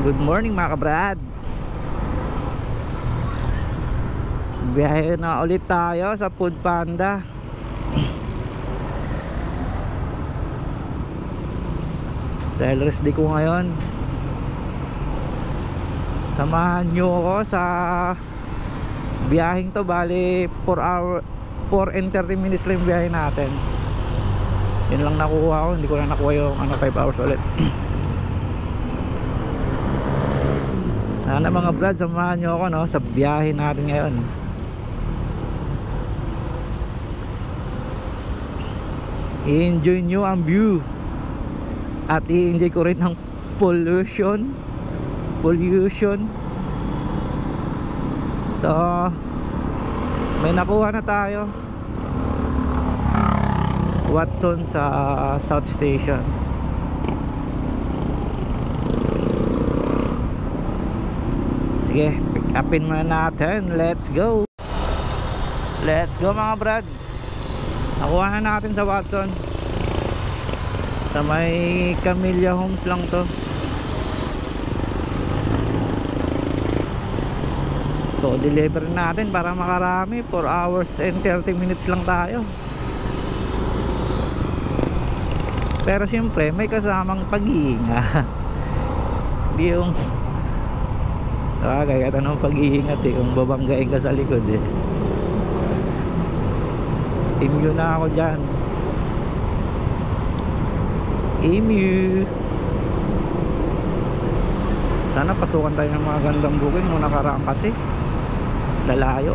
Good morning mga kabrad. Biyahe na ulit tayo sa Food Panda. Dahil rest day ko ngayon. Samahan nyo ako sa biyaheng to. Bali 4 and 30 minutes lang biyahe natin. Yun lang nakuha ko. Hindi ko na nakuha yung 5 hours ulit. Sana mga brad, samahan nyo ako sa biyahe natin ngayon. I-enjoy nyo ang view. At i-enjoy ko rin ang pollution. So may nakuha na tayo. Watson sa South Station. Sige, pick upin muna natin. Let's go mga brad. Nakuha na natin sa Watson. Sa may Camellia Homes lang to. So deliver natin para makarami. 4 hours and 30 minutes lang tayo. Pero siyempre may kasamang pag-iingat. Hindi yung kaya tanong pag-iingat kung babanggain ka sa likod Immune na ako dyan. Immune. Sana pasukan tayo ng mga gandang booking nung nakaraan kasi lalayo.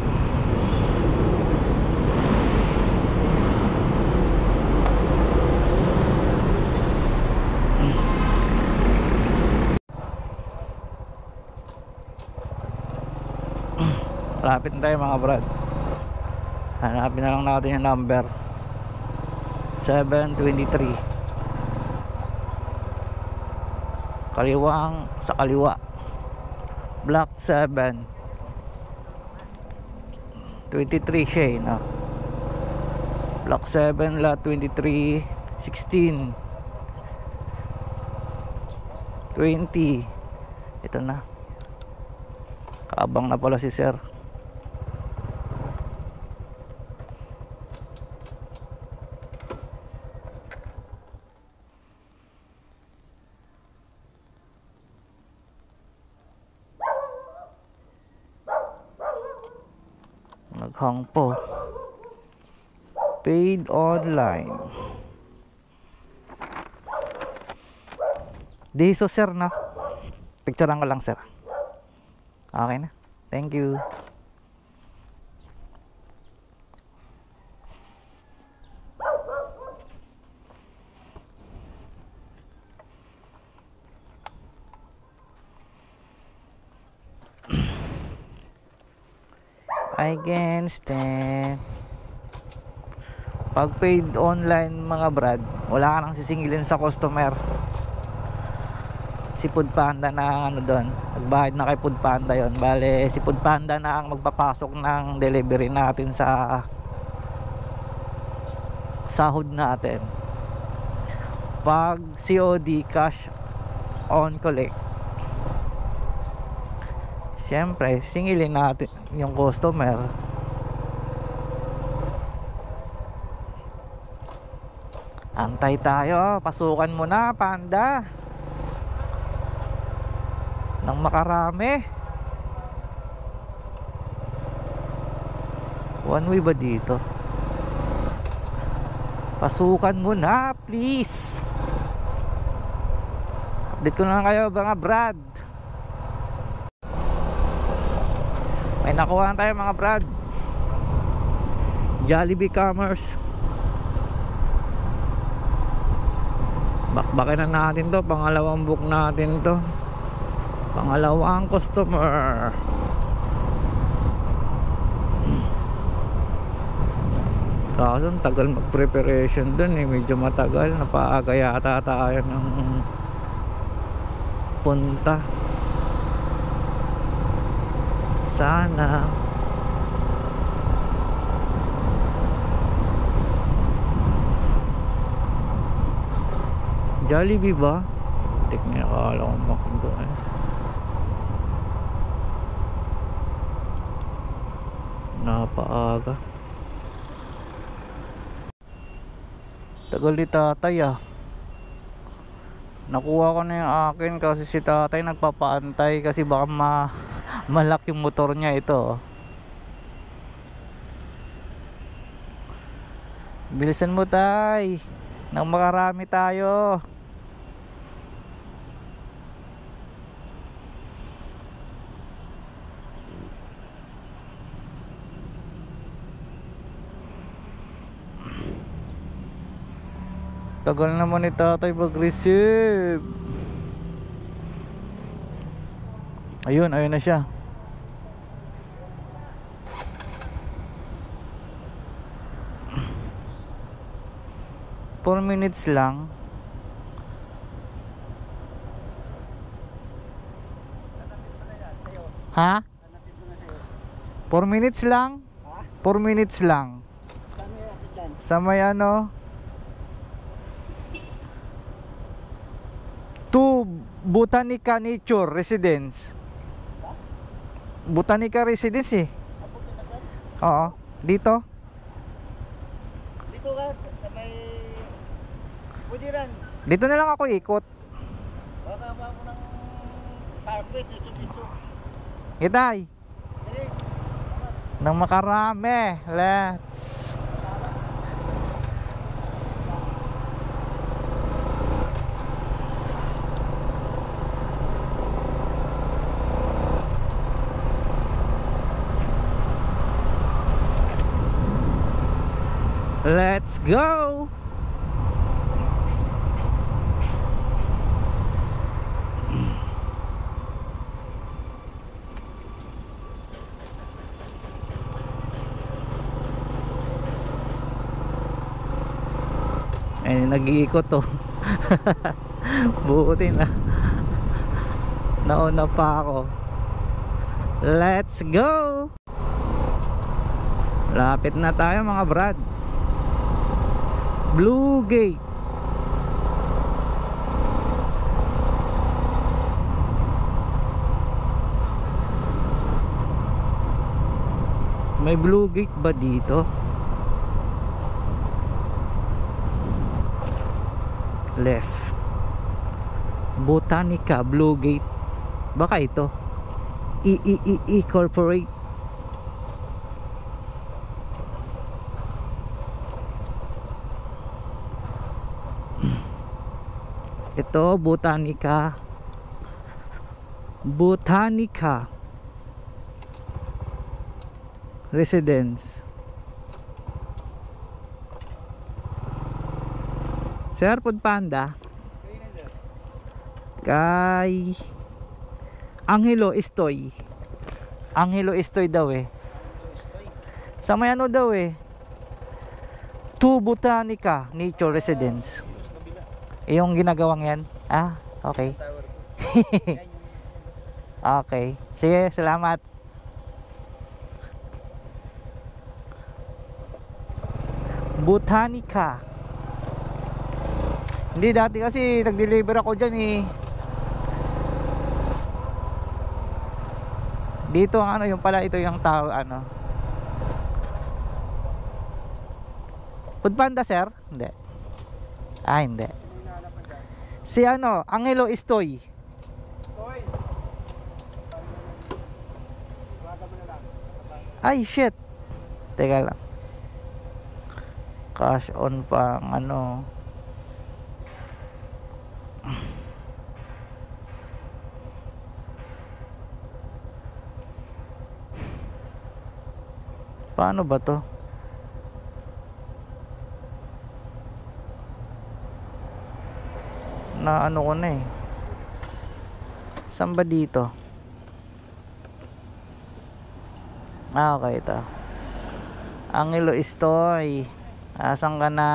Lapit na tayo mga brad. Hanapin na lang natin yung number 723. Kaliwang sa kaliwa, block 7 23 siya no? Block 7 lot 23 16 20. Ito na, kaabang na pala si sir. Naghangpo. Paid online. Diso sir na. Picturean ko lang sir. Okay na. Thank you. I can stand. Pag paid online mga brad, wala ka nang sisingilin sa customer. Si Food Panda na doon, nagbayad na kay Food Panda yon. Bale si Food Panda na ang magpapasok ng delivery natin sa sahod natin. Pag COD, cash on collect, siyempre singilin natin yung customer. Antay tayo. Pasukan mo na Panda nang makarami. One way ba dito? Pasukan mo na please. Update ko na lang kayo mga brad. May nakuha tayo mga brad. Jollibee Commerce. Bakbakin na natin to. Pangalawang book natin to. Pangalawang customer. Kaso tagal mag-preparation dun medyo matagal. Napaaga yata tayo ng punta. Sana Jollibee ba? Tek niya, akala ko makdo Napaaga. Tagal ni tatay ah. Nakuha ko na yung akin kasi si tatay nagpapaantay kasi baka malaki yung motor niya ito. Bilisan mo tay, nang makarami tayo. Tagal naman ni tatay mag-receive. Ayun na siya. Four minutes lang. Ha? 4 minutes lang? 4 minutes lang. Sa may ano? To Botanica Nature Residence. Botanica Residence eh. Oo, dito. Dito ka sa may Budiran. Dito na lang ako ikot. Baka ba mo ng parkway dito. Itay. Dali. Nang makarami. Let's. Let's go. Eh, nag-iikot to. Buti na. Nauna pa ako. Let's go. Lapit na tayo mga brad. Blue Gate. May Blue Gate ba dito? Left. Botanica Blue Gate. Baka ito. EEE Corporate. Ito Botanica. Botanica Residence. Sir, Food Panda. Kay Angelo Estoy. Angelo Estoy daw eh. Sa may ano daw eh. To Botanica Nature Residence. Yung ginagawang yan. Ah, okay. Okay. Sige, salamat. Botanica. Hindi, dati kasi nag-deliver ako dyan eh. Dito ang ano, yung pala ito yung tao ano. Food Panda sir? Hindi. Ah, hindi. Si ano, Angelo Estoy. Ay shit. Teka lang. Cash on pang ano. Paano ba to? Na ano ko na eh. Saan ba dito? Ah, okay ito. Angelo Estoy. Asan ka na?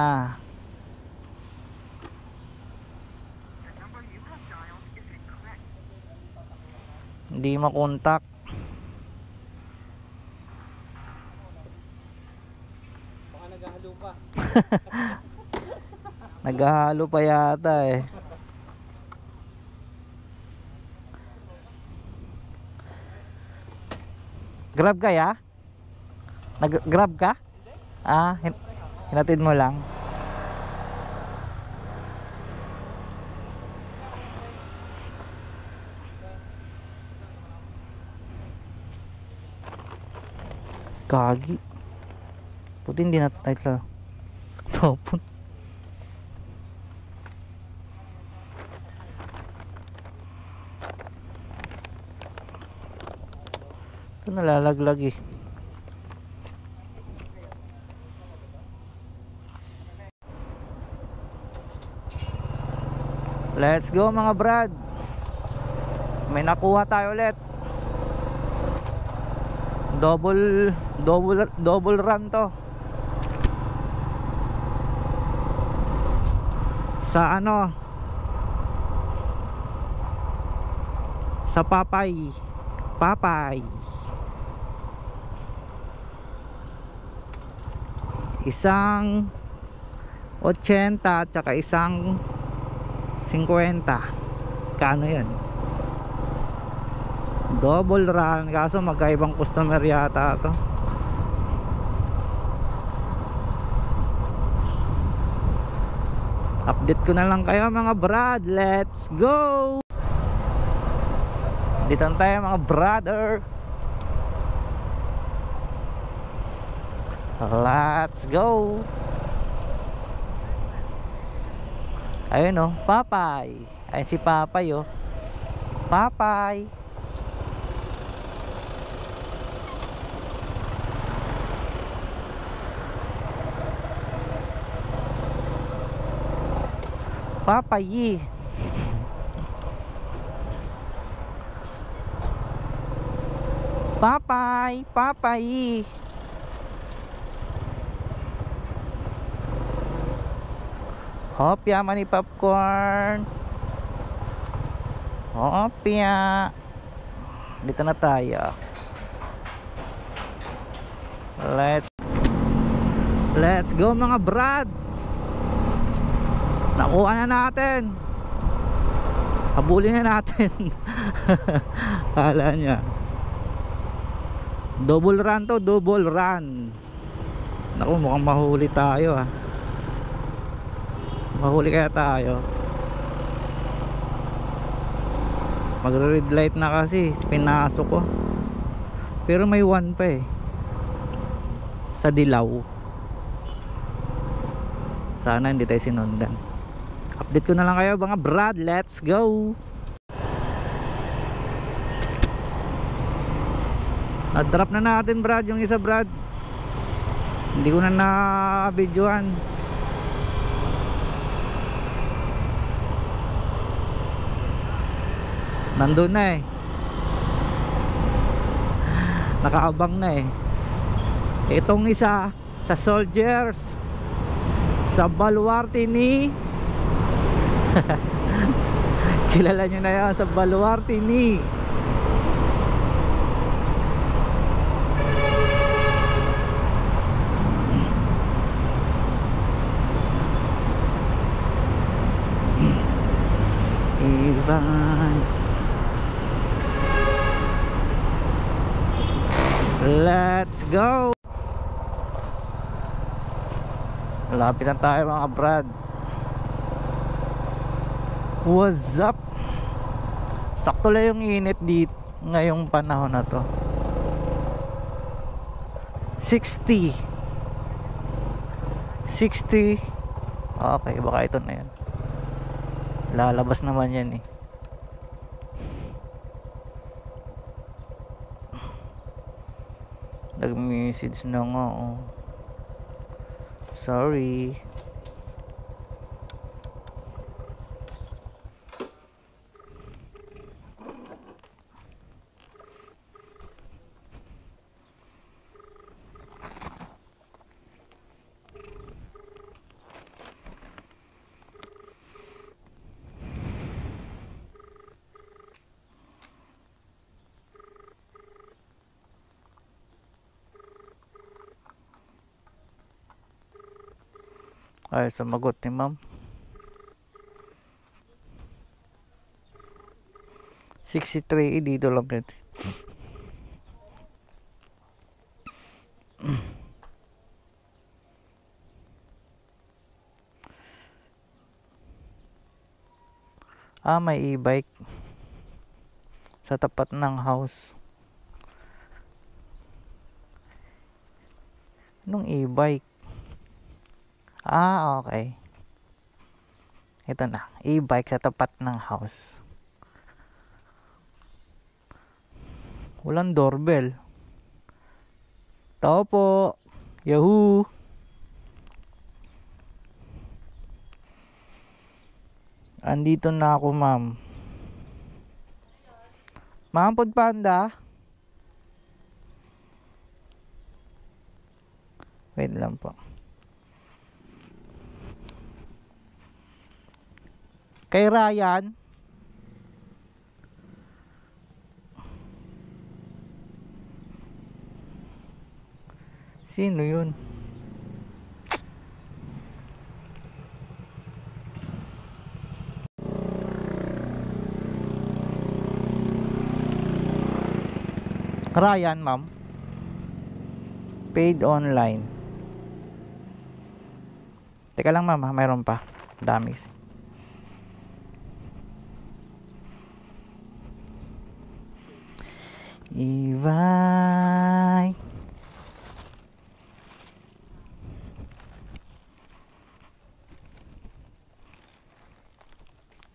Hindi makontak. Baka naghahalo pa. Naghahalo pa yata eh. Grab kaya? Nag-grab ka? Ah, hinatid mo lang. Kagi. Puti hindi na ay la. Tapon. Ito nalalaglag eh. Let's go mga brad. May nakuha tayo ulit. Double run to. Sa ano? Sa Papay. Isang 80 at saka isang 50. Kano yun? Double run. Kaso magkaibang customer yata to. Update ko na lang kayo mga brad. Let's go. Dito na tayo mga brother. Let's go. Ayun oh, Papay. Ayun si Papay oh. Papay. Papay. Papay. Hopya mani popcorn. Hopya. Dito na tayo. Let's go mga brad. Nakuha na natin. Habulin na natin. Kala niya. Double run to, double run. Naku, mukhang mahuli tayo ah. Mahuli kaya tayo. Magre-red light na kasi pinasok ko. Pero may 1 pa eh. Sa dilaw. Sana hindi tayo sinundan. Update ko na lang kayo mga brad. Let's go. Na-drop na natin brad yung isa brad. Hindi ko na na-videoan. Nandun na eh. Nakaabang na eh. Itong isa sa Soldiers, sa baluarte ni kilala nyo na yan, sa baluarte ni Ivan. Let's go. Lapit na tayo mga brad. What's up? Sakto lang yung init dito ngayong panahon na to. 60. Okay, baka ito na yan. Lalabas naman yan eh. Nag-message na nga oh. Sorry. Ay, sumagot ni ma'am. 63 dito lang natin. Ah, may e-bike sa tapat ng house. Anong e-bike? Ah, okay. Ito na, e-bike sa tapat ng house. Walang doorbell. Tao po. Yahoo! Andito na ako, ma'am. Ma'am, Food Panda? Wait lang po. Kay Ryan? Sino yun? Ryan, ma'am. Paid online. Teka lang, ma'am, mayroon pa. Dami. Ibay.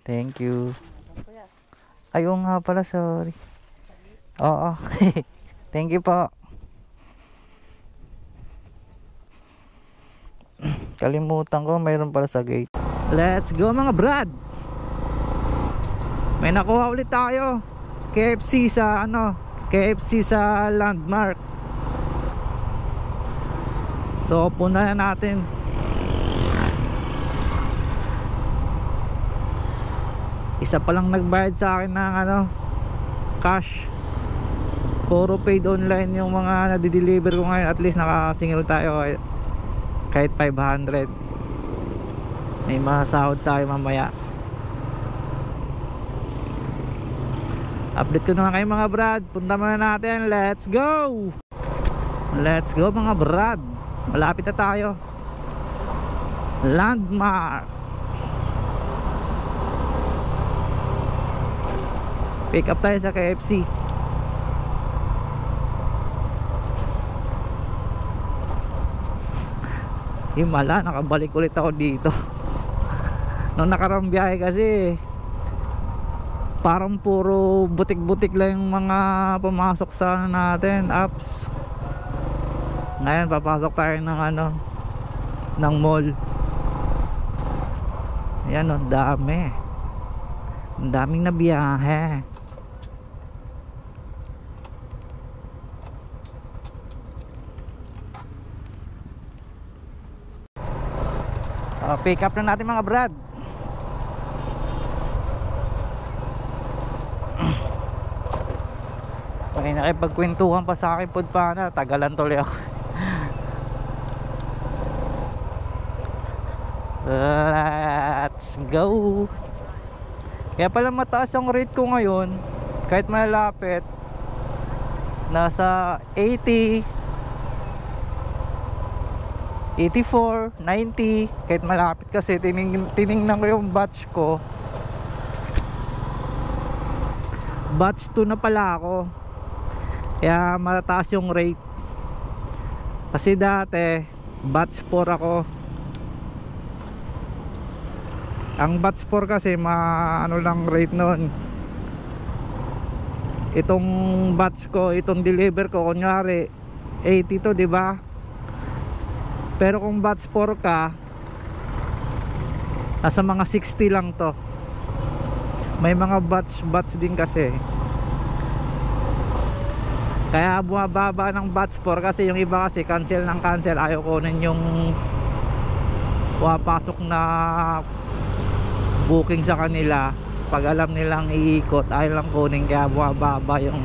Thank you. Ayaw nga pala, sorry. Oo. Thank you po. Kalimutan ko, mayroon pala sa gate. Let's go mga brad. May nakuha ulit tayo. KFC sa KFC sa Landmark. So punta na natin. Isa pa lang nagbayad sa akin ng cash. Puro paid online yung mga nadi-deliver ko ngayon. At least nakasingil tayo kahit 500. May masahod tayo mamaya. Update ko na lang kayo mga brad. Punta muna natin. Let's go. Let's go mga brad. Malapit na tayo. Landmark. Pick up tayo sa KFC. Himala, nakabalik ulit ako dito. Nung nakarang biyahe kasi parang puro butik-butik lang yung mga pumasok sa natin, apps. Ngayon papasok tayo ng ng mall. Ayan, ang dami. Ang daming nabiyahe. Pick up na natin mga brad. May nakipagkwentuhan pa sa akin Food Panda. Tagalan tuloy ako. Let's go. Kaya pala mataas ang rate ko ngayon. Kahit malapit. Nasa 80, 84, 90. Kahit malapit kasi tiningnan ko yung batch ko. Batch 2 na pala ako. Kaya mataas yung rate. Kasi dati batch 4 ako. Ang batch 4 kasi lang rate noon. Itong batch ko, itong deliver ko kunyari 80 to, di ba? Pero kung batch 4 ka, nasa mga 60 lang to. May mga batch din kasi. Kaya bumababa ng batch 4 kasi yung iba kasi cancel ng cancel. Ayaw kunin yung pumapasok na booking sa kanila. Pag alam nilang iikot, ayaw lang kunin. Kaya bumababa yung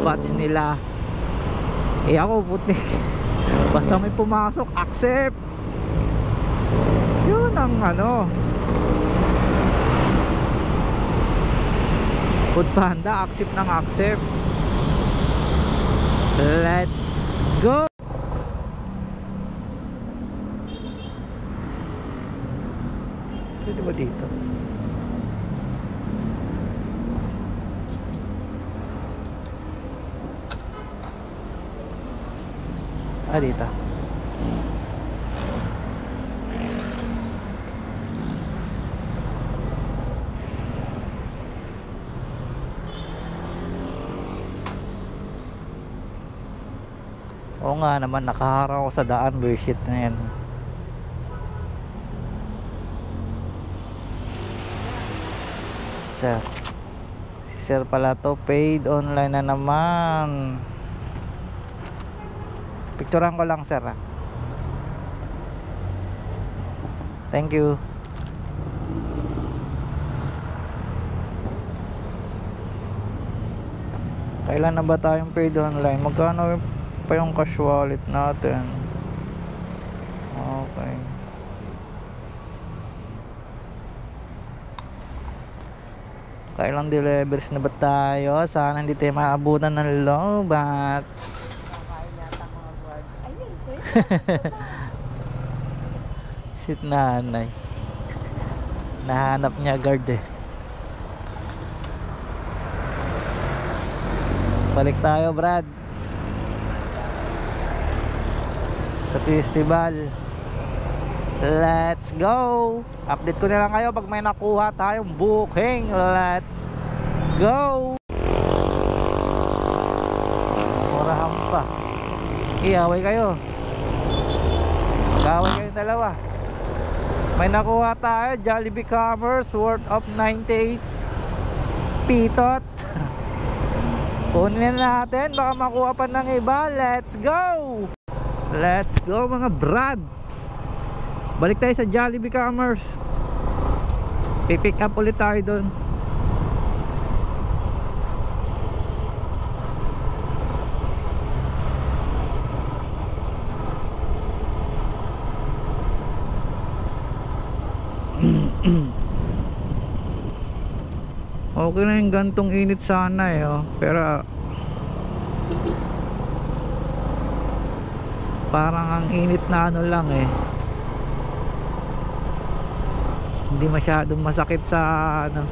batch nila. Eh ako putik. Basta may pumasok, accept. Yun ang Food Panda, accept ng accept. Let's go. Pwede ba dito? Ah, dito. Oo nga naman, nakaharap ako sa daan, bullshit na yan. Sir, si sir pala to, paid online na naman. Picturean ko lang sir ah. Thank you. Kailan na ba tayong paid online? Magkano pa yung cash wallet natin? Okay. Kailang deliveries na ba tayo? Sana hindi tayo maabutan ng lobat. Shit, nanay. Nahanap niya guard eh. Balik tayo, Brad. Sa festival. Let's go. Update ko na lang kayo pag may nakuha tayong booking. Let's go. Murahan pa. Iaway kayo. Mag-away kayo dalawa. May nakuha tayo, Jollibee Commerce worth of 98 pitot. Kunin natin, baka makuha pa ng iba. Let's go. Let's go mga brad. Balik tayo sa Jollibee Commerce. Pipick up ulit tayo doon. Okay na yung gantong init sana eh, oh. Pero parang ang init na ano lang eh, hindi masyadong masakit sa ano,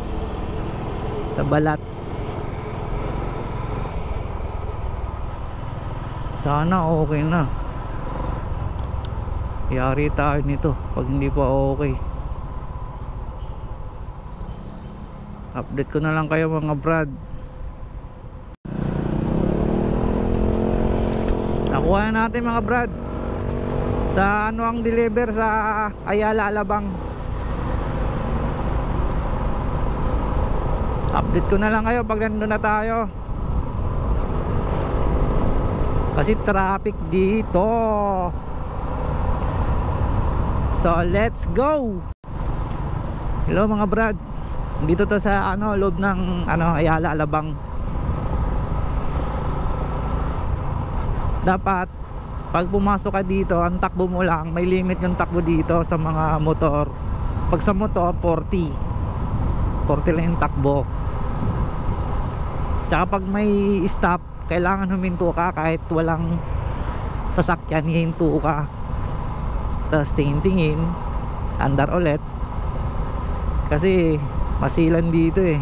sa balat. Sana okay na. Yari tayo nito pag hindi pa okay. Update ko na lang kayo mga brad. Nakuha na natin mga brad. Sa ano ang deliver sa Ayala Alabang. Update ko na lang kayo pag nandun na tayo. Kasi traffic dito. So let's go. Hello mga brad. Dito to sa ano, loob ng ano, Ayala Alabang. Dapat pag pumasok ka dito, ang takbo mo lang, may limit yung takbo dito sa mga motor. Pag sa motor 40 lang yung takbo. Tsaka pag may stop, kailangan huminto ka kahit walang sasakyan, hihinto ka. Tapos tingin-tingin, andar ulit. Kasi masilan dito eh.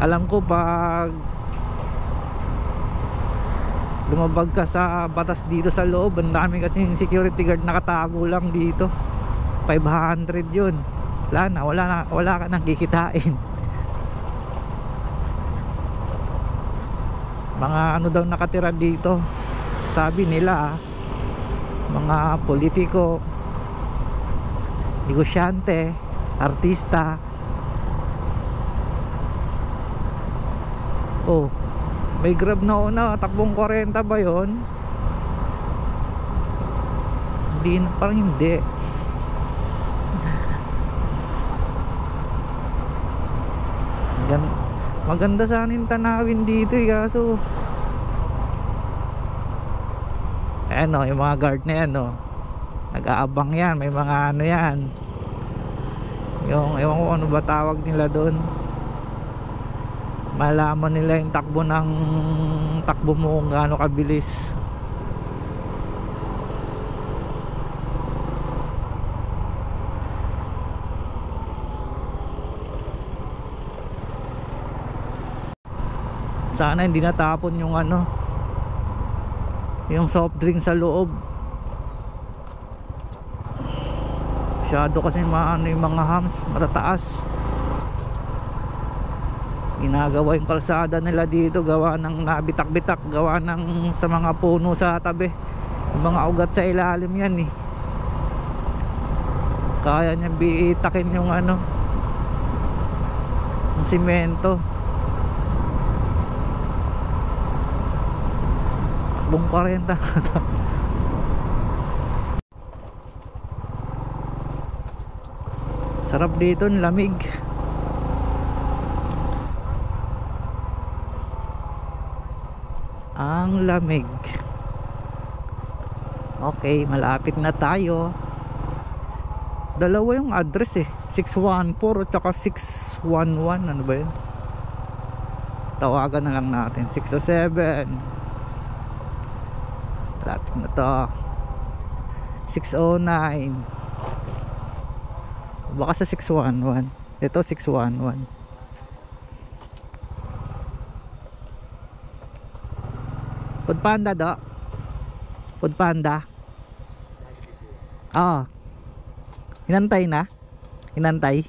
Alam ko pag lumabag ka sa batas dito sa loob, ang dami kasing security guard nakatago lang dito. 500 yun. Wala ka nang kikitain. Mga ano daw nakatira dito, sabi nila mga politiko, negosyante, artista. Oh, may Grab na una, takbong 40 ba yun? Hindi, parang hindi. Maganda sana yung tanawin dito eh, kaso ayan o, yung mga guard na yan o, nag-aabang yan, may mga ano yan, yung ewan ko ano ba tawag nila doon, malaman nila yung takbo mo kung gaano kabilis. Sana hindi natapon yung ano, yung soft drink sa loob. Masyado kasi maano yung mga hams, matataas. Ginagawa yung kalsada nila dito, gawa ng nabitak-bitak, gawa ng sa mga puno sa tabi, yung mga ugat sa ilalim yan eh. Kaya niya bitakin yung ano, yung simento. Takbong 40. Sarap dito, lamig. Ang lamig. Okay, malapit na tayo. Dalawa yung address eh, 614 at saka 611. Ano ba yun? Tawagan na lang natin. 607. Malapit na to. 609. Baka sa 611. Ito 611. Food Panda do. Food Panda. Ah. Inantay na. Inantay.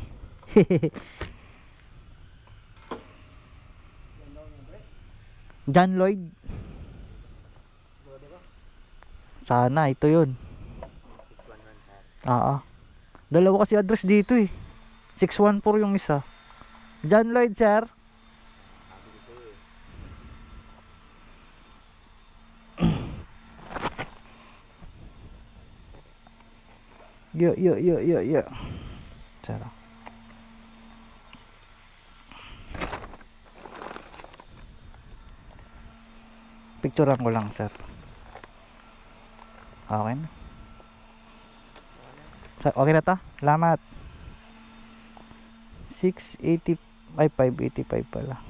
John Lloyd. Sana ito yun. Oo. Dalawa kasi address dito eh. 614 yung isa. John Lloyd, sir. Yo. Sarap. Picturean ko lang, sir. Okay na. Okay na to? Salamat. 680 ay 585 pala.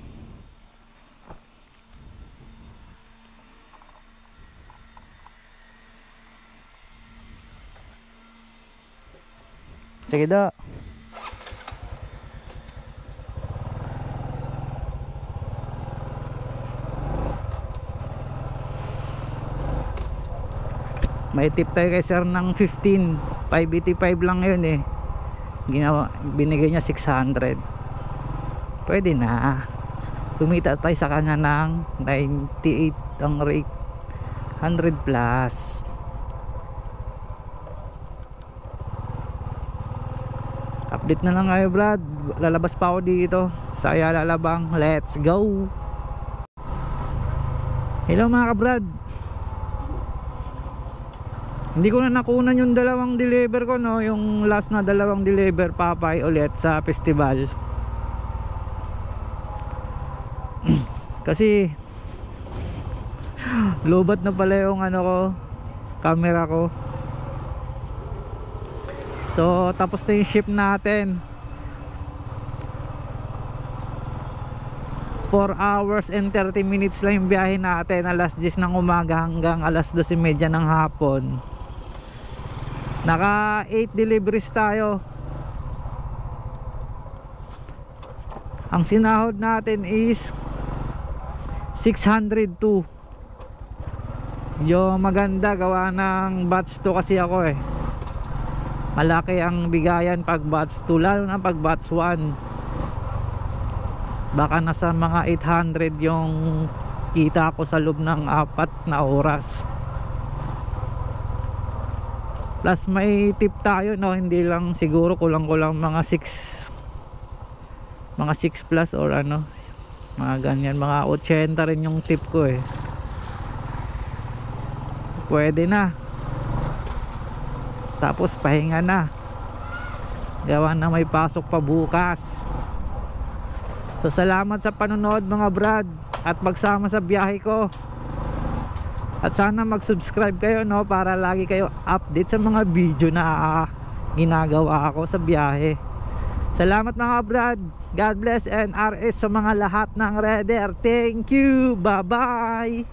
Sige daw. May tip tayo kay sir ng 15. 585 lang yun eh. Binigay niya 600. Pwede na. Kumita tayo sa kanya ng 98 ang rate. 100 plus. Update na lang kayo, Brad. Lalabas pa ako dito sa Ayala Alabang. Let's go. Hello mga ka-Brad. Hindi ko na nakunan yung dalawang deliver ko, no? Yung last na dalawang deliver Papay ulit sa festival. Kasi lobat na pala yung ano ko, camera ko. So tapos na yung ship natin. 4 hours and 30 minutes lang yung biyahe natin. Alas 10 ng umaga hanggang alas 12:30 ng hapon. Naka 8 deliveries tayo. Ang sinahod natin is 602. Yung maganda, gawa ng batch 2 kasi ako eh. Malaki ang bigayan pag batch 2, lalo na pag batch 1. Baka nasa mga 800 yung kita ko sa loob ng 4 na oras. Plus may tip tayo, no? Hindi lang siguro, kulang-kulang mga 6 plus or ano, mga ganyan, mga 80 rin yung tip ko eh. Pwede na. Tapos pahinga na. Gawa na may pasok pa bukas. So salamat sa panonood mga Brad, at magsama sa biyahe ko. At sana mag-subscribe kayo, no, para lagi kayo update sa mga video na ginagawa ako sa biyahe. Salamat mga Brad. God bless and RS sa mga lahat ng Redder. Thank you. Bye bye.